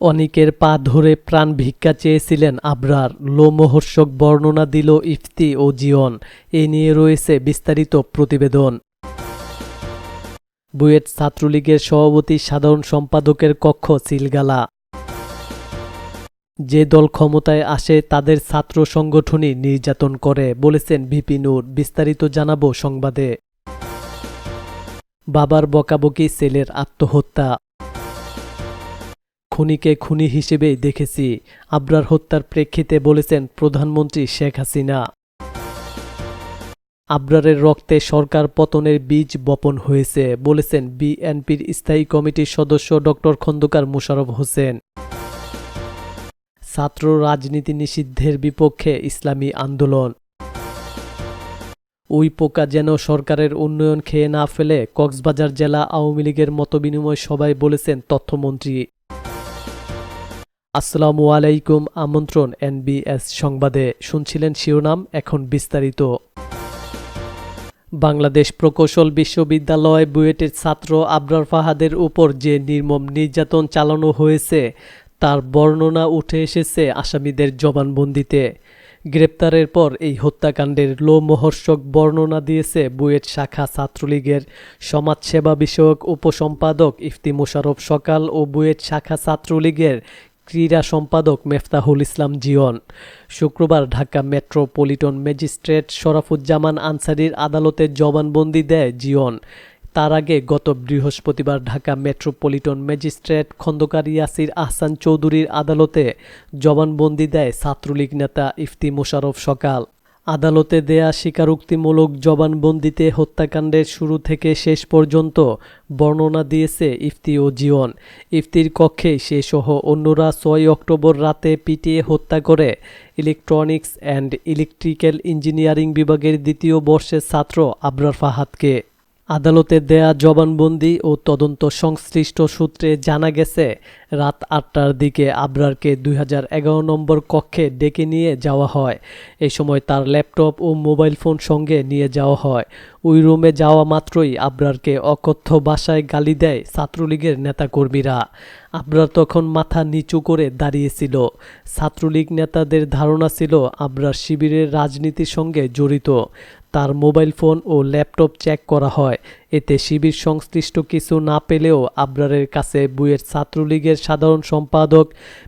অনিকের পা ধরে প্রাণ ভিক্ষা চেয়েছিলেন আবরার, লোমহর্ষক বর্ণনা দিল ইফতি ও জীবন। এ নিয়ে রয়েছে বিস্তারিত প্রতিবেদন। বুয়েট ছাত্রলীগের সভাপতি সাধারণ সম্পাদকের কক্ষ সিলগালা। যে দল ক্ষমতায় আসে তাদের ছাত্র সংগঠনই নির্যাতন করে, বলেছেন ভিপি নূর। বিস্তারিত জানাবো সংবাদে। বাবার বকাবকি, ছেলের আত্মহত্যা। খুনিকে খুনি হিসেবেই দেখেছি, আবরার হত্যার প্রেক্ষিতে বলেছেন প্রধানমন্ত্রী শেখ হাসিনা। আবরারের রক্তে সরকার পতনের বীজ বপন হয়েছে, বলেছেন বিএনপির স্থায়ী কমিটির সদস্য ডক্টর খন্দকার মোশাররফ হোসেন। ছাত্র রাজনীতি নিষিদ্ধের বিপক্ষে ইসলামী আন্দোলন। ওই পোকা যেন সরকারের উন্নয়ন খেয়ে না ফেলে, কক্সবাজার জেলা আওয়ামী লীগের মতবিনিময় সভায় বলেছেন তথ্যমন্ত্রী। আসসালামু আলাইকুম, আমন্ত্রণ এনবিএস সংবাদে। শুনছিলেন শিরোনাম, এখন বিস্তারিত। বাংলাদেশ প্রকৌশল বিশ্ববিদ্যালয় বুয়েটের ছাত্র আবরার ফাহাদের উপর যে নির্মম নির্যাতন চালানো হয়েছে তার বর্ণনা উঠে এসেছে আসামিদের জবানবন্দিতে। গ্রেপ্তারের পর এই হত্যাকাণ্ডের লোমহর্ষক বর্ণনা দিয়েছে বুয়েট শাখা ছাত্রলীগের সমাজসেবা বিষয়ক উপসম্পাদক ইফতি মোশাররফ সকাল ও বুয়েট শাখা ছাত্রলীগের ক্রীড়া সম্পাদক মেফতাহুল ইসলাম জীবন। শুক্রবার ঢাকা মেট্রোপলিটন ম্যাজিস্ট্রেট শরাফুজ্জামান আনসারীর আদালতে জবানবন্দি দেয় জীবন। তার আগে গত বৃহস্পতিবার ঢাকা মেট্রোপলিটন ম্যাজিস্ট্রেট খন্দকার ইয়াসির আহসান চৌধুরীর আদালতে জবানবন্দি দেয় ছাত্রলীগ নেতা ইফতি মোশাররফ সকাল। আদালতে দেয়া স্বীকারোক্তিমূলক জবানবন্দিতে হত্যাকাণ্ডের শুরু থেকে শেষ পর্যন্ত বর্ণনা দিয়েছে ইফতি ও জীবন। ইফতির কক্ষে সে সহ অন্যরা ৬ অক্টোবর রাতে পিটিয়ে হত্যা করে ইলেকট্রনিক্স অ্যান্ড ইলেকট্রিক্যাল ইঞ্জিনিয়ারিং বিভাগের দ্বিতীয় বর্ষের ছাত্র আবরার ফাহাদকে। আদালতে দেয়া জবানবন্দি ও তদন্ত সংশ্লিষ্ট সূত্রে জানা গেছে, রাত ৮টার দিকে আবরারকে ২০১১ নম্বর কক্ষে ডেকে নিয়ে যাওয়া হয়। এই সময় তার ল্যাপটপ ও মোবাইল ফোন সঙ্গে নিয়ে যাওয়া হয়। ওই রুমে যাওয়া মাত্রই আবরারকে অকথ্য ভাষায় গালি দেয় ছাত্রলীগের নেতাকর্মীরা। আবরার তখন মাথা নিচু করে দাঁড়িয়েছিল। ছাত্রলীগ নেতাদের ধারণা ছিল আবরার শিবিরের রাজনীতির সঙ্গে জড়িত। তার মোবাইল ফোন ও ল্যাপটপ চেক করা হয়। এতে শিবির সংশ্লিষ্ট কিছু না পেলেও আবরারের কাছে বুয়েট ছাত্রলীগের সাধারণ সম্পাদক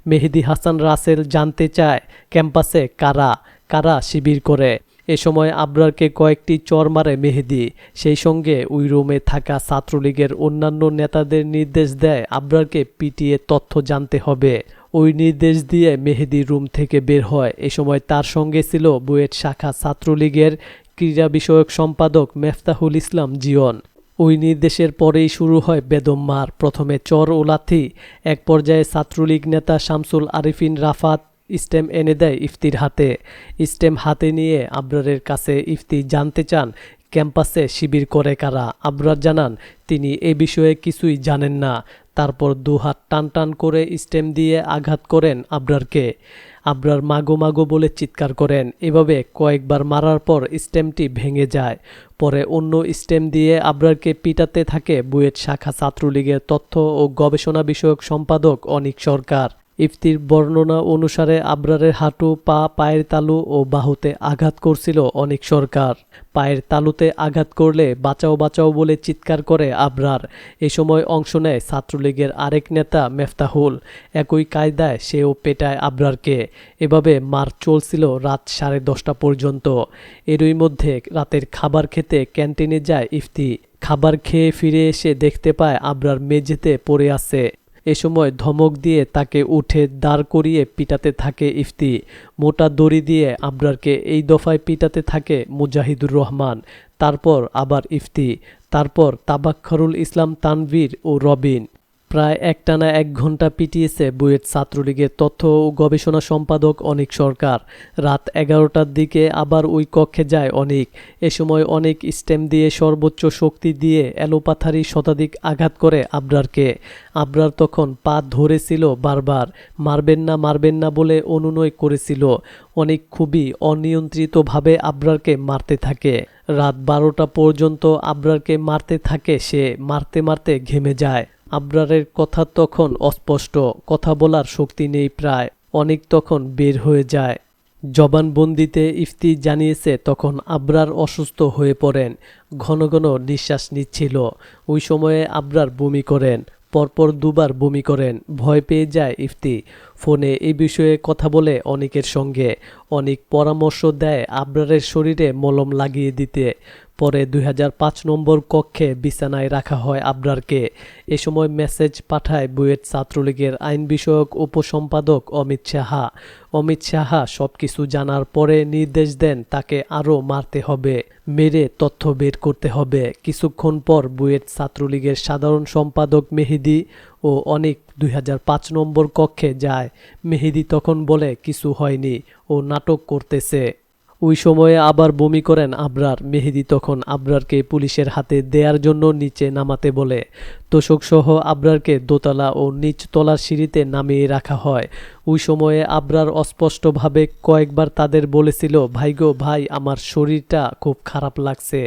মেহেদী হাসান রাসেল জানতে চায় ক্যাম্পাসে কারা কারা শিবির করে। এ সময় আবরারকে কয়েকটি চর মারে মেহেদী। সেই সঙ্গে ওই রুমে থাকা ছাত্রলীগের অন্যান্য নেতাদের নির্দেশ দেয় আবরারকে পিটিয়ে তথ্য জানতে হবে। ওই নির্দেশ দিয়ে মেহেদী রুম থেকে বের হয়। এ সময় তার সঙ্গে ছিল বুয়েট শাখা ছাত্রলীগের ক্রীড়া বিষয়ক সম্পাদক মেফতাহুল ইসলাম জীবন। ওই নির্দেশের পরেই শুরু হয় বেদম মার। প্রথমে চর ও লাথি। এক পর্যায়ে ছাত্রলীগ নেতা শামসুল আরিফিন রাফাত স্টেম এনে দেয় ইফতির হাতে। স্টেম হাতে নিয়ে আবরারের কাছে ইফতি জানতে চান ক্যাম্পাসে শিবির করে কারা। আবরার জানান তিনি এ বিষয়ে কিছুই জানেন না। তারপর দুহাত টান টান করে স্টেম দিয়ে আঘাত করেন আবরারকে। আবরার মাগো মাগো বলে চিৎকার করেন। এভাবে কয়েকবার মারার পর স্টেমটি ভেঙে যায়। পরে অন্য স্টেম দিয়ে আবরারকে পিটাতে থাকে বুয়েট শাখা ছাত্রলীগের তথ্য ও গবেষণা বিষয়ক সম্পাদক অনিক সরকার। ইফতির বর্ণনা অনুসারে আবরারের হাঁটু, পা, পায়ের তালু ও বাহুতে আঘাত করছিল অনিক সরকার। পায়ের তালুতে আঘাত করলে বাঁচাও বাঁচাও বলে চিৎকার করে আবরার। এ সময় অংশ নেয় ছাত্রলীগের আরেক নেতা মেফতাহুল। একই কায়দায় সেও পেটায় আবরারকে। এভাবে মার চলছিল রাত 10:30 পর্যন্ত। এরই মধ্যে রাতের খাবার খেতে ক্যান্টিনে যায় ইফতি। খাবার খেয়ে ফিরে এসে দেখতে পায় আবরার মেঝেতে পড়ে আছে। এ সময় ধমক দিয়ে তাকে উঠে দাঁড় করিয়ে পিটাতে থাকে ইফতি। মোটা দড়ি দিয়ে আবরারকে এই দফায় পিটাতে থাকে মুজাহিদুর রহমান, তারপর আবার ইফতি, তারপর তাবাক্কারুল ইসলাম তানভীর ও রবিন। প্রায় একটানা 1 ঘন্টা পিটিয়েছে বুয়েট ছাত্রলীগের তথ্য ও গবেষণা সম্পাদক অনিক সরকার। রাত 11টার দিকে আবার ওই কক্ষে যায় অনিক। এ সময় অনেক স্টেম দিয়ে সর্বোচ্চ শক্তি দিয়ে এলোপাথারি শতাধিক আঘাত করে আবরারকে। আবরার তখন পা ধরেছিল বারবার, মারবেন না বলে অনুনয় করেছিল। অনেক খুবই অনিয়ন্ত্রিতভাবে আবরারকে মারতে থাকে। রাত 12টা পর্যন্ত আবরারকে মারতে থাকে সে। মারতে মারতে ঘেমে যায়। আবরারের কথা তখন অস্পষ্ট, কথা বলার শক্তি নেই প্রায়, অনেক তখন বের হয়ে যায়। জবানবন্দিতে ইফতি জানিয়েছে তখন আবরার অসুস্থ হয়ে পড়েন, ঘন ঘন নিঃশ্বাস নিচ্ছিল। ওই সময়ে আবরার বমি করেন, পরপর দুবার বমি করেন। ভয় পেয়ে যায় ইফতি। ফোনে এই বিষয়ে কথা বলে অনেকের সঙ্গে। অনেক পরামর্শ দেয় আবরারের শরীরে মলম লাগিয়ে দিতে। পরে 2005 নম্বর কক্ষে বিছানায় রাখা হয় আবরারকে। এ সময় মেসেজ পাঠায় বুয়েট ছাত্রলীগের আইন বিষয়ক উপসম্পাদক অমিত সাহা। অমিত সাহা সবকিছু জানার পরে নির্দেশ দেন তাকে আরও মারতে হবে, মেরে তথ্য বের করতে হবে। কিছুক্ষণ পর বুয়েট ছাত্রলীগের সাধারণ সম্পাদক মেহেদী ও অনেক 2005 নম্বর কক্ষে যায়। মেহেদী তখন বলে কিছু হয়নি, ও নাটক করতেছে। ওই সময়ে আবার বমি করেন আবরার। মেহেদী তখন আবরারকে পুলিশের হাতে দেয়ার জন্য নিচে নামাতে বলে। তোশকসহ আবরারকে দোতলা ও নিচতলার সিঁড়িতে নামিয়ে রাখা হয়। ওই সময়ে আবরার অস্পষ্টভাবে কয়েকবার তাদের বলেছিল, ভাই গো ভাই, আমার শরীরটা খুব খারাপ লাগছে।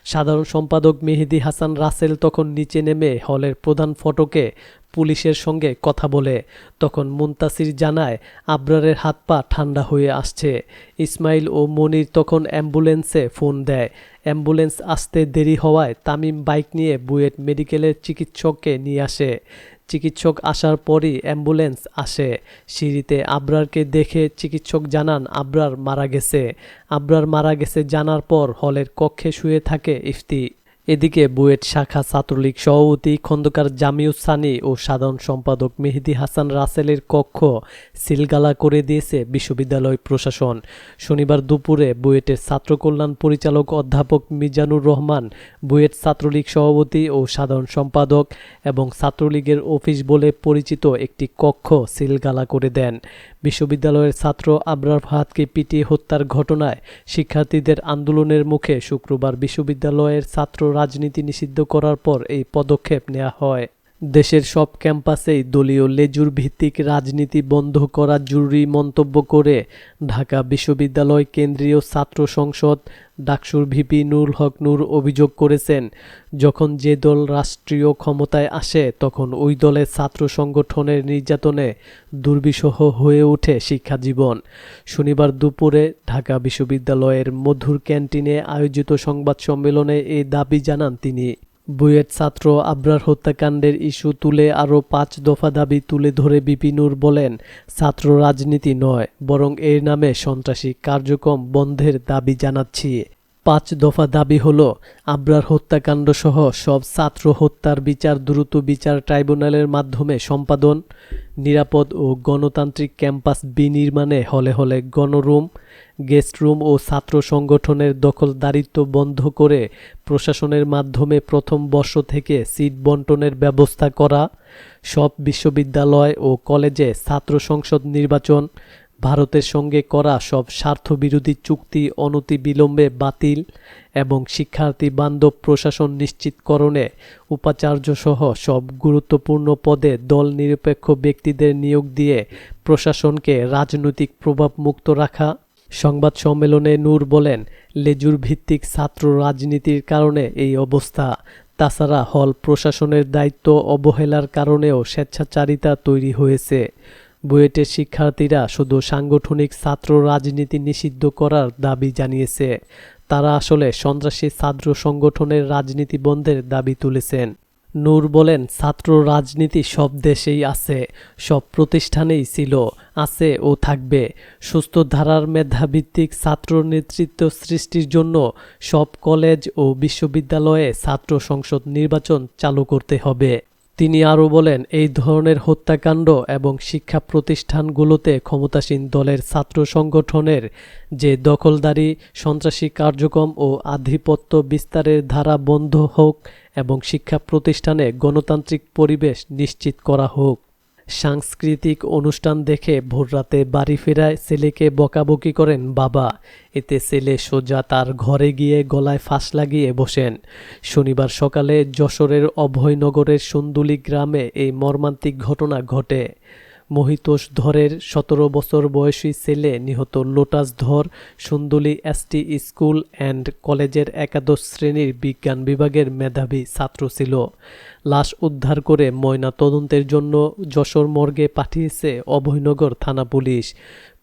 সাধারণ সম্পাদক মেহেদী হাসান রাসেল তখন নিচে নেমে হলের প্রধান ফটকে পুলিশের সঙ্গে কথা বলে। তখন মুনতাসির জানায় আবরারের হাত পা ঠান্ডা হয়ে আসছে। ইসমাইল ও মনির তখন অ্যাম্বুলেন্সে ফোন দেয়। অ্যাম্বুলেন্স আসতে দেরি হওয়ায় তামিম বাইক নিয়ে বুয়েট মেডিকেলের চিকিৎসককে নিয়ে আসে। চিকিৎসক আসার পরই অ্যাম্বুলেন্স আসে। সিঁড়িতে আবরারকে দেখে চিকিৎসক জানান আবরার মারা গেছে। আবরার মারা গেছে জানার পর হলের কক্ষে শুয়ে থাকে ইফতি। এদিকে বুয়েট শাখা ছাত্রলীগ সভাপতি খন্দকার জামিউস সানি ও সাধারণ সম্পাদক মেহেদী হাসান রাসেলের কক্ষ সিলগালা করে দিয়েছে বিশ্ববিদ্যালয় প্রশাসন। শনিবার দুপুরে বুয়েটের ছাত্রকল্যাণ পরিচালক অধ্যাপক মিজানুর রহমান বুয়েট ছাত্রলীগ সভাপতি ও সাধারণ সম্পাদক এবং ছাত্রলীগের অফিস বলে পরিচিত একটি কক্ষ সিলগালা করে দেন। বিশ্ববিদ্যালয়ের ছাত্র আবরার ফাহাদকে পিটিয়ে হত্যার ঘটনায় শিক্ষার্থীদের আন্দোলনের মুখে শুক্রবার বিশ্ববিদ্যালয়ের ছাত্র রাজনীতি নিষিদ্ধ করার পর এই পদক্ষেপ নেওয়া হয়। দেশের সব ক্যাম্পাসেই দলীয় লেজুর ভিত্তিক রাজনীতি বন্ধ করা জরুরি মন্তব্য করে ঢাকা বিশ্ববিদ্যালয় কেন্দ্রীয় ছাত্র সংসদ ডাকসুর ভিপি নুরুল হক নূর অভিযোগ করেছেন, যখন যে দল রাষ্ট্রীয় ক্ষমতায় আসে তখন ওই দলের ছাত্র সংগঠনের নির্যাতনে দুর্বিষহ হয়ে ওঠে শিক্ষাজীবন। শনিবার দুপুরে ঢাকা বিশ্ববিদ্যালয়ের মধুর ক্যান্টিনে আয়োজিত সংবাদ সম্মেলনে এই দাবি জানান তিনি। বুয়েট ছাত্র আবরার হত্যাকাণ্ডের ইস্যু তুলে আরও 5 দফা দাবি তুলে ধরে ভিপি নূর বলেন, ছাত্র রাজনীতি নয়, বরং এর নামে সন্ত্রাসী কার্যক্রম বন্ধের দাবি জানাচ্ছি। 5 দফা দাবি হলো আবরার হত্যাকাণ্ড সহ সব ছাত্র হত্যার বিচার দ্রুত বিচার ট্রাইব্যুনালের মাধ্যমে সম্পাদন, নিরাপদ ও গণতান্ত্রিক ক্যাম্পাস বিনির্মাণে হলে হলে গণরুম, গেস্ট রুম ও ছাত্র সংগঠনের দখলদারিত্ব বন্ধ করে প্রশাসনের মাধ্যমে প্রথম বর্ষ থেকে সিট বণ্টনের ব্যবস্থা করা, সব বিশ্ববিদ্যালয় ও কলেজে ছাত্র সংসদ নির্বাচন, ভারতের সঙ্গে করা সব স্বার্থবিরোধী চুক্তি অনতিবিলম্বে বাতিল এবং শিক্ষার্থী বান্ধব প্রশাসন নিশ্চিতকরণে উপাচার্যসহ সব গুরুত্বপূর্ণ পদে দল নিরপেক্ষ ব্যক্তিদের নিয়োগ দিয়ে প্রশাসনকে রাজনৈতিক প্রভাব মুক্ত রাখা। সংবাদ সম্মেলনে নূর বলেন, লেজুর ভিত্তিক ছাত্র রাজনীতির কারণে এই অবস্থা। তাছাড়া হল প্রশাসনের দায়িত্ব অবহেলার কারণেও স্বেচ্ছাচারিতা তৈরি হয়েছে। বুয়েটের শিক্ষার্থীরা শুধু সাংগঠনিক ছাত্র রাজনীতি নিষিদ্ধ করার দাবি জানিয়েছে, তারা আসলে সন্ত্রাসী ছাত্র সংগঠনের রাজনীতি বন্ধের দাবি তুলেছেন। নূর বলেন, ছাত্র রাজনীতি সব দেশেই আছে, সব প্রতিষ্ঠানেই ছিল, আছে ও থাকবে। সুস্থ ধারার মেধাভিত্তিক ছাত্র নেতৃত্ব সৃষ্টির জন্য সব কলেজ ও বিশ্ববিদ্যালয়ে ছাত্র সংসদ নির্বাচন চালু করতে হবে। তিনি আরও বলেন, এই ধরনের হত্যাকাণ্ড এবং শিক্ষা প্রতিষ্ঠানগুলোতে ক্ষমতাসীন দলের ছাত্র সংগঠনের যে দখলদারি, সন্ত্রাসী কার্যক্রম ও আধিপত্য বিস্তারের ধারা বন্ধ হোক এবং শিক্ষা প্রতিষ্ঠানে গণতান্ত্রিক পরিবেশ নিশ্চিত করা হোক। সাংস্কৃতিক অনুষ্ঠান দেখে ভোররাতে বাড়ি ফেরায় ছেলেকে বকাবকি করেন বাবা। এতে ছেলে সোজা তার ঘরে গিয়ে গলায় ফাঁস লাগিয়ে বসেন। শনিবার সকালে যশোরের অভয়নগরের সুন্দুলি গ্রামে এই মর্মান্তিক ঘটনা ঘটে। মহিতোষ ধরের 17 বছর বয়সী ছেলে নিহত লোটাস ধর সুন্দলী এসটি স্কুল অ্যান্ড কলেজের একাদশ শ্রেণীর বিজ্ঞান বিভাগের মেধাবী ছাত্র ছিল। লাশ উদ্ধার করে ময়না তদন্তের জন্য যশোর মর্গে পাঠিয়েছে অভয়নগর থানা পুলিশ।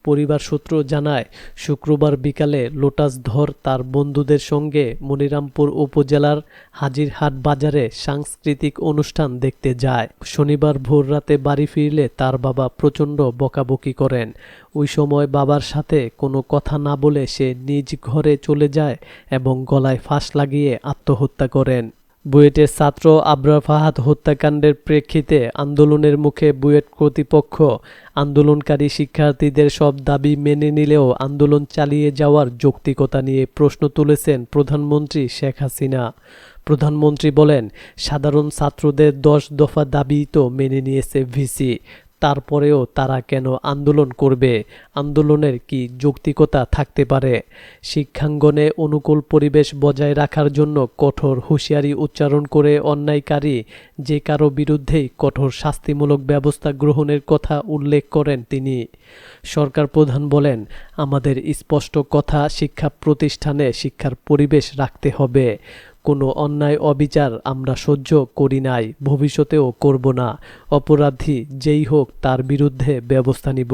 পরিবার সূত্র জানায়, শুক্রবার বিকালে লোটাস ধর তার বন্ধুদের সঙ্গে মনিরামপুর উপজেলার হাজিরহাট বাজারে সাংস্কৃতিক অনুষ্ঠান দেখতে যায়। শনিবার ভোররাতে বাড়ি ফিরলে তার বাবা প্রচণ্ড বকাবকি করেন। ওই সময় বাবার সাথে কোনো কথা না বলে সে নিজ ঘরে চলে যায় এবং গলায় ফাঁস লাগিয়ে আত্মহত্যা করেন। বুয়েটের ছাত্র আবরার ফাহাদ হত্যাকাণ্ডের প্রেক্ষিতে আন্দোলনের মুখে বুয়েট কর্তৃপক্ষ আন্দোলনকারী শিক্ষার্থীদের সব দাবি মেনে নিলেও আন্দোলন চালিয়ে যাওয়ার যৌক্তিকতা নিয়ে প্রশ্ন তুলেছেন প্রধানমন্ত্রী শেখ হাসিনা। প্রধানমন্ত্রী বলেন, সাধারণ ছাত্রদের 10 দফা দাবি তো মেনে নিয়েছে ভিসি, তারপরেও তারা কেন আন্দোলন করবে? আন্দোলনের কি যৌক্তিকতা থাকতে পারে? শিক্ষাঙ্গনে অনুকূল পরিবেশ বজায় রাখার জন্য কঠোর হুঁশিয়ারি উচ্চারণ করে অন্যায়কারী যে কারো বিরুদ্ধেই কঠোর শাস্তিমূলক ব্যবস্থা গ্রহণের কথা উল্লেখ করেন তিনি। সরকার প্রধান বলেন, আমাদের স্পষ্ট কথা, শিক্ষা প্রতিষ্ঠানে শিক্ষার পরিবেশ রাখতে হবে। কোনো অন্যায় অবিচার আমরা সহ্য করি নাই, ভবিষ্যতেও করব না। অপরাধী যেই হোক তার বিরুদ্ধে ব্যবস্থা নিব।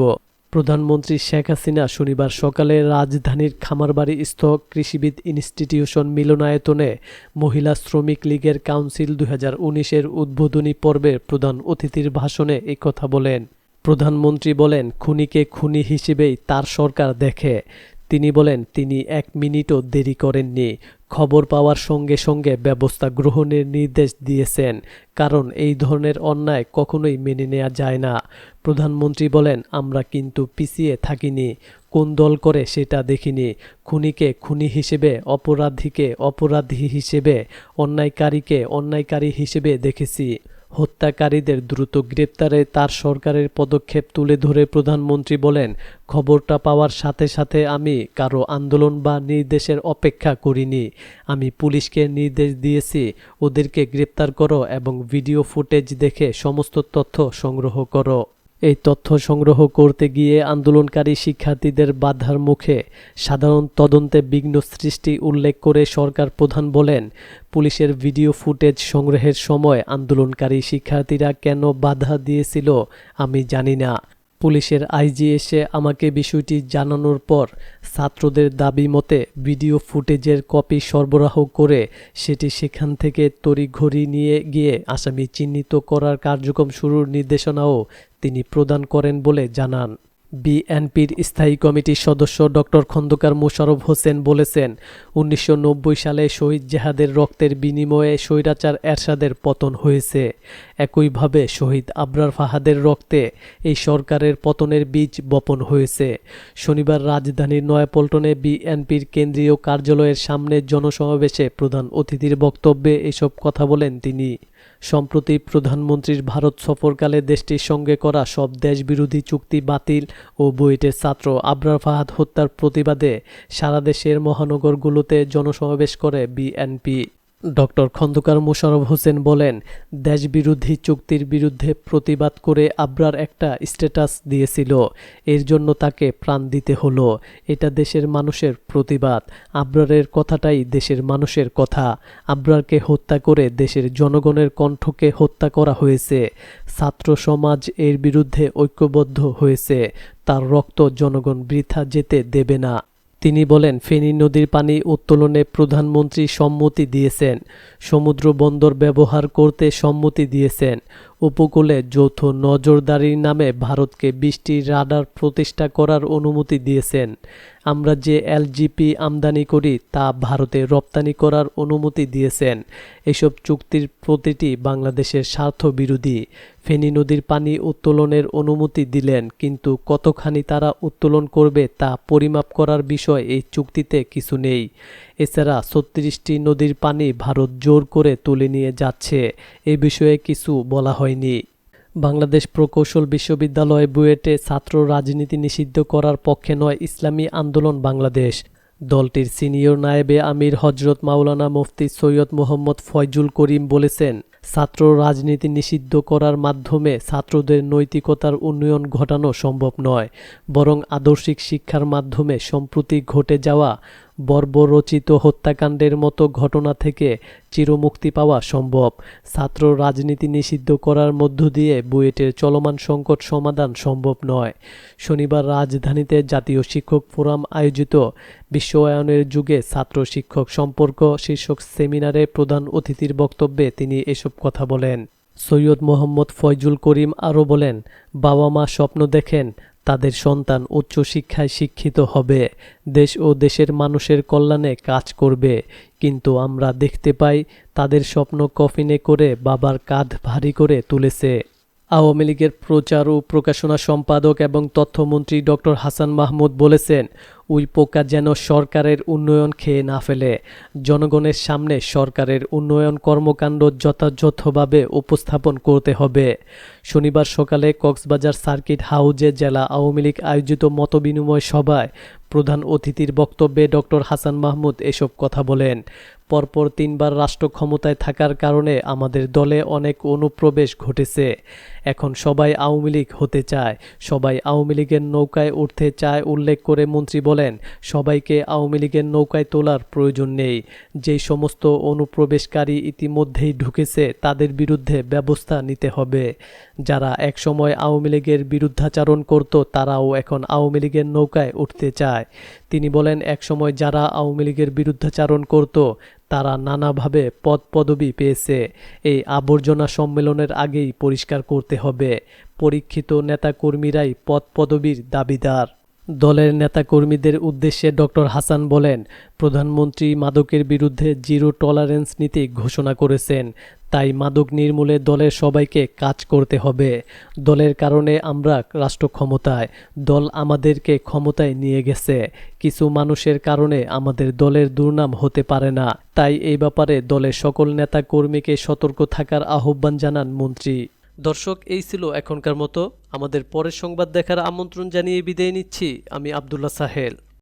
প্রধানমন্ত্রী শেখ হাসিনা শনিবার সকালে রাজধানীর খামারবাড়িস্থ কৃষিবিদ ইনস্টিটিউশন মিলনায়তনে মহিলা শ্রমিক লীগের কাউন্সিল 2019-এর উদ্বোধনী পর্বের প্রধান অতিথির ভাষণে একথা বলেন। প্রধানমন্ত্রী বলেন, খুনিকে খুনি হিসেবেই তার সরকার দেখে। তিনি বলেন, তিনি 1 মিনিটও দেরি করেননি। খবর পাওয়ার সঙ্গে সঙ্গে ব্যবস্থা গ্রহণের নির্দেশ দিয়েছেন, কারণ এই ধরনের অন্যায় কখনোই মেনে নেওয়া যায় না। প্রধানমন্ত্রী বলেন, আমরা কিন্তু পিছিয়ে থাকিনি, কোন দল করে সেটা দেখিনি। খুনিকে খুনি হিসেবে, অপরাধীকে অপরাধী হিসেবে, অন্যায়কারীকে অন্যায়কারী হিসেবে দেখেছি। হত্যাকারীদের দ্রুত গ্রেপ্তারে তার সরকারের পদক্ষেপ তুলে ধরে প্রধানমন্ত্রী বলেন, খবরটা পাওয়ার সাথে সাথে আমি কারো আন্দোলন বা নির্দেশের অপেক্ষা করিনি। আমি পুলিশকে নির্দেশ দিয়েছি, ওদেরকে গ্রেপ্তার করো এবং ভিডিও ফুটেজ দেখে সমস্ত তথ্য সংগ্রহ করো। এই তথ্য সংগ্রহ করতে গিয়ে আন্দোলনকারী শিক্ষার্থীদের বাধার মুখে সাধারণ তদন্তে বিঘ্ন সৃষ্টি উল্লেখ করে সরকার প্রধান বলেন, পুলিশের ভিডিও ফুটেজ সংগ্রহের সময় আন্দোলনকারী শিক্ষার্থীরা কেন বাধা দিয়েছিল আমি জানি না। পুলিশের আইজি এসে আমাকে বিষয়টি জানানোর পর ছাত্রদের দাবি মতে ভিডিও ফুটেজের কপি সরবরাহ করে সেটি সেখান থেকে তড়িঘড়ি নিয়ে গিয়ে আসামি চিহ্নিত করার কার্যক্রম শুরুর নির্দেশনাও তিনি প্রদান করেন বলে জানান। বিএনপির স্থায়ী কমিটির সদস্য ডক্টর খন্দকার মোশাররফ হোসেন বলেছেন, 1990 সালে শহীদ জেহাদের রক্তের বিনিময়ে স্বৈরাচার এরশাদের পতন হয়েছে। একইভাবে শহীদ আবরার ফাহাদের রক্তে এই সরকারের পতনের বীজ বপন হয়েছে। শনিবার রাজধানীর নয়াপল্টনে বিএনপির কেন্দ্রীয় কার্যালয়ের সামনে জনসমাবেশে প্রধান অতিথির বক্তব্যে এসব কথা বলেন তিনি। সম্প্রতি প্রধানমন্ত্রীর ভারত সফরকালে দেশটির সঙ্গে করা সব দেশবিরোধী চুক্তি বাতিল ও বুয়েটের ছাত্র আবরার ফাহাদ হত্যার প্রতিবাদে সারা দেশের মহানগরগুলোতে জনসমাবেশ করে বিএনপি। ডক্টর খন্দকার মোশাররফ হোসেন বলেন, দেশবিরোধী চুক্তির বিরুদ্ধে প্রতিবাদ করে আবরার একটা স্ট্যাটাস দিয়েছিল, এর জন্য তাকে প্রাণ দিতে হলো। এটা দেশের মানুষের প্রতিবাদ। আবরারের কথাটাই দেশের মানুষের কথা। আবরারকে হত্যা করে দেশের জনগণের কণ্ঠকে হত্যা করা হয়েছে। ছাত্র সমাজ এর বিরুদ্ধে ঐক্যবদ্ধ হয়েছে। তার রক্ত জনগণ বৃথা যেতে দেবে না। তিনি বলেন, ফেনী নদীর পানি উত্তোলনে প্রধানমন্ত্রী সম্মতি দিয়েছেন, সমুদ্র বন্দর ব্যবহার করতে সম্মতি দিয়েছেন, উপকূলে যৌথ নজরদারির নামে ভারতকে 20টি রাডার প্রতিষ্ঠা করার অনুমতি দিয়েছেন। আমরা যে এলজিপি আমদানি করি তা ভারতে রপ্তানি করার অনুমতি দিয়েছেন। এসব চুক্তির প্রতিটি বাংলাদেশের স্বার্থ বিরোধী। ফেনী নদীর পানি উত্তোলনের অনুমতি দিলেন, কিন্তু কতখানি তারা উত্তোলন করবে তা পরিমাপ করার বিষয় এই চুক্তিতে কিছু নেই। এছাড়া 36টি নদীর পানি ভারত জোর করে তুলে নিয়ে যাচ্ছে, এ বিষয়ে কিছু বলা হয়নি। বাংলাদেশ প্রকৌশল বিশ্ববিদ্যালয় বুয়েটে ছাত্র রাজনীতি নিষিদ্ধ করার পক্ষে নয় ইসলামী আন্দোলন বাংলাদেশ। দলটির সিনিয়র নায়েবে আমির হজরত মাওলানা মুফতি সৈয়দ মোহাম্মদ ফয়জুল করিম বলেছেন, ছাত্র রাজনীতি নিষিদ্ধ করার মাধ্যমে ছাত্রদের নৈতিকতার উন্নয়ন ঘটানো সম্ভব নয়, বরং আদর্শিক শিক্ষার মাধ্যমে সম্প্রতি ঘটে যাওয়া বর্বরচিত হত্যাকাণ্ডের মতো ঘটনা থেকে চিরমুক্তি পাওয়া সম্ভব। ছাত্র রাজনীতি নিষিদ্ধ করার মধ্য দিয়ে বুয়েটের চলমান সংকট সমাধান সম্ভব নয়। শনিবার রাজধানীতে জাতীয় শিক্ষক ফোরাম আয়োজিত বিশ্বায়নের যুগে ছাত্র শিক্ষক সম্পর্ক শীর্ষক সেমিনারে প্রধান অতিথির বক্তব্যে তিনি এসব কথা বলেন। সৈয়দ মোহাম্মদ ফয়জুল করিম আরও বলেন, বাবা মা স্বপ্ন দেখেন তাদের সন্তান উচ্চশিক্ষায় শিক্ষিত হবে, দেশ ও দেশের মানুষের কল্যাণে কাজ করবে, কিন্তু আমরা দেখতে পাই তাদের স্বপ্ন কফিনে করে বাবার কাঁধ ভারী করে তুলেছে। আওয়ামী লীগের প্রচার ও প্রকাশনা সম্পাদক এবং তথ্যমন্ত্রী ডক্টর হাসান মাহমুদ বলেছেন, ওই পোকা যেন সরকারের উন্নয়ন খেয়ে না ফেলে। জনগণের সামনে সরকারের উন্নয়ন কর্মকাণ্ড যথাযথভাবে উপস্থাপন করতে হবে। শনিবার সকালে কক্সবাজার সার্কিট হাউজে জেলা আওয়ামী লীগ আয়োজিত মতবিনিময় সভায় প্রধান অতিথির বক্তব্যে ডক্টর হাসান মাহমুদ এসব কথা বলেন। পরপর 3 বার রাষ্ট্র ক্ষমতায় থাকার কারণে আমাদের দলে অনেক অনুপ্রবেশ ঘটেছে। এখন সবাই আওয়ামী লীগ হতে চায়, সবাই আওয়ামী লীগের নৌকায় উঠতে চায় উল্লেখ করে মন্ত্রী বলেন, সবাইকে আওয়ামী লীগের নৌকায় তোলার প্রয়োজন নেই। যেই সমস্ত অনুপ্রবেশকারী ইতিমধ্যেই ঢুকেছে তাদের বিরুদ্ধে ব্যবস্থা নিতে হবে। যারা একসময় আওয়ামী লীগের বিরুদ্ধাচারণ করত তারাও এখন আওয়ামী লীগের নৌকায় উঠতে চায়। তিনি বলেন, একসময় যারা আওয়ামী লীগের বিরুদ্ধাচারণ করত তারা নানাভাবে পদ পদবি পেয়েছে। এই আবর্জনা সম্মেলনের আগেই পরিষ্কার করতে হবে, পরীক্ষিত নেতাকর্মীরাই পদ পদবির দাবিদার। দলের নেতাকর্মীদের উদ্দেশ্যে ডক্টর হাসান বলেন, প্রধানমন্ত্রী মাদকের বিরুদ্ধে জিরো টলারেন্স নীতি ঘোষণা করেছেন, তাই মাদক নির্মূলে দলের সবাইকে কাজ করতে হবে। দলের কারণে আমরা রাষ্ট্র ক্ষমতায়, দল আমাদেরকে ক্ষমতায় নিয়ে গেছে। কিছু মানুষের কারণে আমাদের দলের দুর্নাম হতে পারে না, তাই এই ব্যাপারে দলের সকল নেতাকর্মীকে সতর্ক থাকার আহ্বান জানান মন্ত্রী। দর্শক, এই ছিল এখনকার মতো। আমাদের পরের সংবাদ দেখার আমন্ত্রণ জানিয়ে বিদায় নিচ্ছি। আমি আব্দুল্লাহ সাহেল।